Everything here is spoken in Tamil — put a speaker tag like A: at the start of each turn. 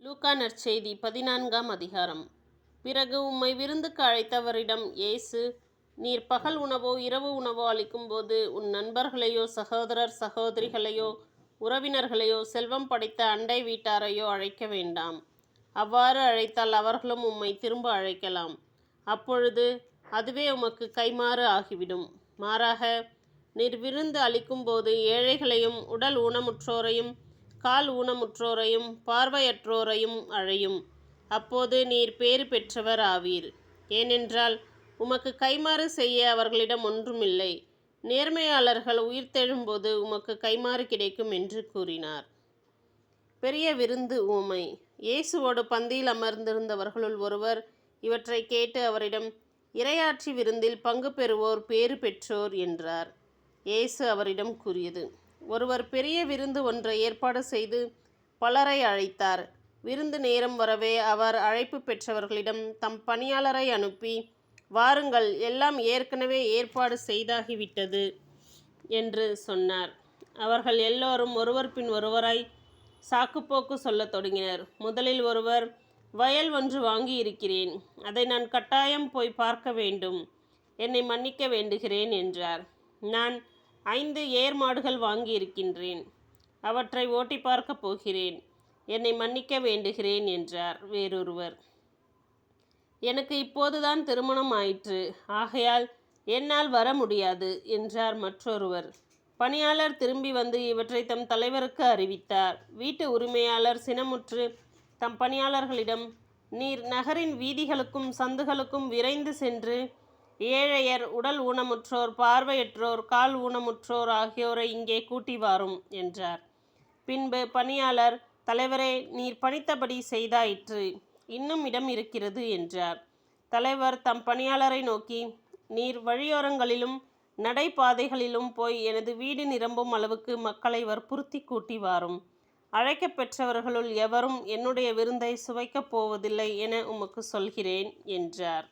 A: லூக்கா நற்செய்தி 14ஆம் அதிகாரம். பிறகு உம்மை விருந்துக்கு அழைத்தவரிடம் இயேசு, நீர் பகல் உணவோ இரவு உணவோ அளிக்கும்போது உன் நண்பர்களையோ சகோதரர் சகோதரிகளையோ உறவினர்களையோ செல்வம் படைத்த அண்டை வீட்டாரையோ அழைக்க வேண்டாம். அவ்வாறு அழைத்தால் அவர்களும் உம்மை திரும்ப அழைக்கலாம். அப்பொழுது அதுவே உமக்கு கைமாறு ஆகிவிடும். மாறாக நீர் விருந்து அளிக்கும்போது ஏழைகளையும் உடல் ஊனமுற்றோரையும் கால் ஊனமுற்றோரையும் பார்வையற்றோரையும் அழையும். அப்போது நீர் பேறு பெற்றவர் ஆவீர். ஏனென்றால் உமக்கு கைமாறு செய்ய அவர்களிடம் ஒன்றுமில்லை. நேர்மையாளர்கள் உயிர்த்தெழும்போது உமக்கு கைமாறு கிடைக்கும் என்று கூறினார். பெரிய விருந்து ஊமை. இயேசுவோடு பந்தியில் அமர்ந்திருந்தவர்களுள் ஒருவர் இவற்றை கேட்டு அவரிடம், இறையாட்சி விருந்தில் பங்கு பெறுவோர் பேறு பெற்றோர் என்றார். இயேசு அவரிடம் கூறியது, ஒருவர் பெரிய விருந்து ஒன்றை ஏற்பாடு செய்து பலரை அழைத்தார். விருந்து நேரம் வரவே அவர் அழைப்பு பெற்றவர்களிடம் தம் பணியாளரை அனுப்பி, வாருங்கள், எல்லாம் ஏற்கனவே ஏற்பாடு செய்தாகிவிட்டது என்று சொன்னார். அவர்கள் எல்லோரும் ஒருவர் பின் ஒருவராய் சாக்குப்போக்கு சொல்லத் தொடங்கினர். முதலில் ஒருவர், வயல் ஒன்று வாங்கியிருக்கிறேன், அதை நான் கட்டாயம் போய் பார்க்க வேண்டும், என்னை மன்னிக்க வேண்டுகிறேன் என்றார். நான் 5 ஏர் மாடுகள் வாங்கியிருக்கின்றேன், அவற்றை ஓட்டி பார்க்கப் போகிறேன், என்னை மன்னிக்க வேண்டுகிறேன் என்றார் வேறொருவர். எனக்கு இப்போதுதான் திருமணம் ஆயிற்று, ஆகையால் என்னால் வர முடியாது என்றார் மற்றொருவர். பணியாளர் திரும்பி வந்து இவற்றை தம் தலைவருக்கு அறிவித்தார். வீட்டு உரிமையாளர் சினமுற்று தம் பணியாளர்களிடம், நீர் நகரின் வீதிகளுக்கும் சந்துகளுக்கும் விரைந்து சென்று ஏழையர், உடல் ஊனமுற்றோர், பார்வையற்றோர், கால் ஊனமுற்றோர் ஆகியோரை இங்கே கூட்டி வாரும் என்றார். பின்பு பணியாளர், தலைவரே, நீர் பணித்தபடி செய்தாயிற்று, இன்னும் இடம் இருக்கிறது என்றார். தலைவர் தம் பணியாளரை நோக்கி, நீர் வழியோரங்களிலும் நடைபாதைகளிலும் போய் எனது வீடு நிரம்பும் அளவுக்கு மக்களை வற்புறுத்தி கூட்டி வாரும். அழைக்கப் பெற்றவர்களுள் எவரும் என்னுடைய விருந்தை சுவைக்கப் போவதில்லை என உமக்கு சொல்கிறேன் என்றார்.